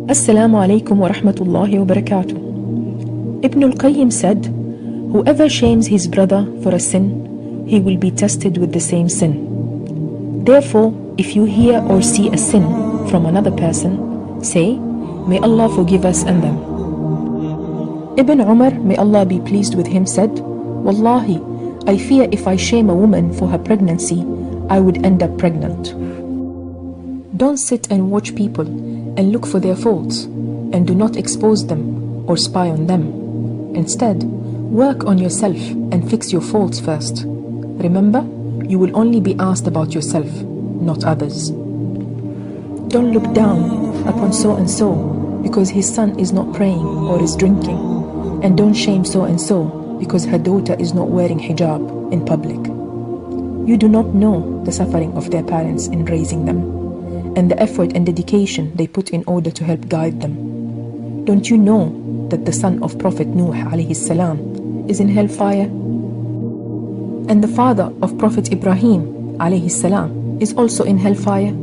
Assalamu alaikum wa rahmatullahi wa barakatuh. Ibn al-Qayyim said, whoever shames his brother for a sin, he will be tested with the same sin. Therefore, if you hear or see a sin from another person, say, may Allah forgive us and them. Ibn Umar, may Allah be pleased with him, said, Wallahi, I fear if I shame a woman for her pregnancy, I would end up pregnant. Don't sit and watch people and look for their faults, and do not expose them or spy on them. Instead, work on yourself and fix your faults first. Remember, you will only be asked about yourself, not others. Don't look down upon so-and-so because his son is not praying or is drinking, and don't shame so-and-so because her daughter is not wearing hijab in public. You do not know the suffering of their parents in raising them, and the effort and dedication they put in order to help guide them. Don't you know that the son of Prophet Nuh alayhi salam is in hellfire? And the father of Prophet Ibrahim alayhi salam is also in hellfire?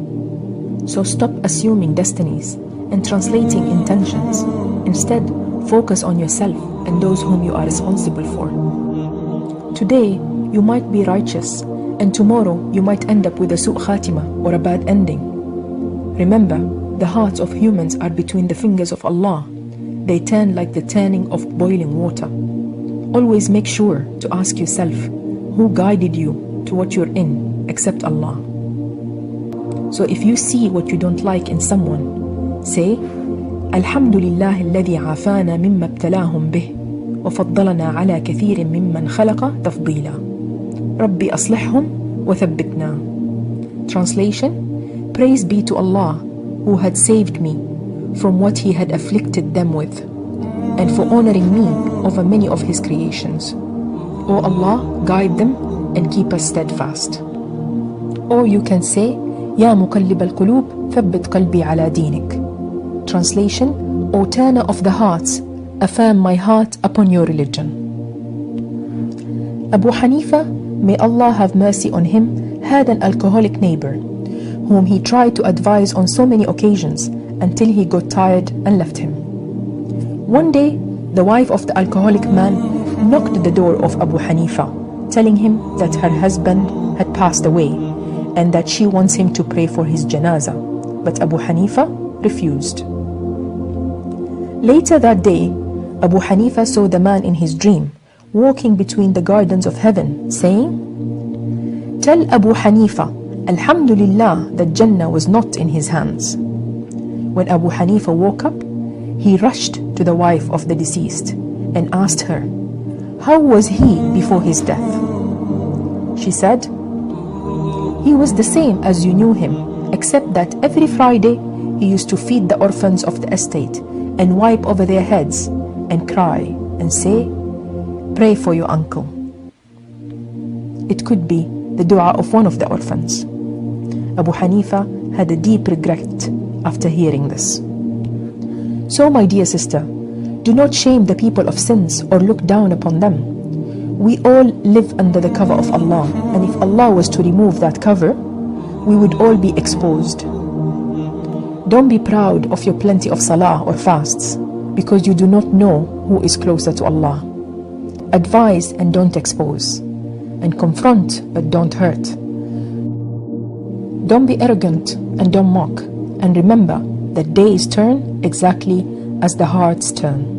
So stop assuming destinies and translating intentions. Instead, focus on yourself and those whom you are responsible for. Today, you might be righteous, and tomorrow you might end up with a su' khatima or a bad ending. Remember, the hearts of humans are between the fingers of Allah. They turn like the turning of boiling water. Always make sure to ask yourself, who guided you to what you're in except Allah? So if you see what you don't like in someone, say, Alhamdulillah alladhi afana mimma ibtalahum bih wa faddalana ala kathirin mimman khalaqa tafdila. Rabbi aslihhum wa thabbitna. Translation: Praise be to Allah who had saved me from what He had afflicted them with, and for honoring me over many of His creations. O Allah, guide them and keep us steadfast. Or you can say, Ya muqallib al-qulub, thabbit qalbi ala dinik. Translation: O turner of the hearts, affirm my heart upon your religion. Abu Hanifa, may Allah have mercy on him, had an alcoholic neighbor whom he tried to advise on so many occasions until he got tired and left him. One day, the wife of the alcoholic man knocked at the door of Abu Hanifa, telling him that her husband had passed away and that she wants him to pray for his janazah, but Abu Hanifa refused. Later that day, Abu Hanifa saw the man in his dream walking between the gardens of heaven, saying, Tell Abu Hanifa, Alhamdulillah, that Jannah was not in his hands. When Abu Hanifa woke up, he rushed to the wife of the deceased and asked her, how was he before his death? She said, he was the same as you knew him, except that every Friday he used to feed the orphans of the estate and wipe over their heads and cry and say, pray for your uncle. It could be the dua of one of the orphans. Abu Hanifa had a deep regret after hearing this. So, my dear sister, do not shame the people of sins or look down upon them. We all live under the cover of Allah, and if Allah was to remove that cover, we would all be exposed. Don't be proud of your plenty of salah or fasts, because you do not know who is closer to Allah. Advise and don't expose, and confront but don't hurt. Don't be arrogant and don't mock, and remember that days turn exactly as the hearts turn.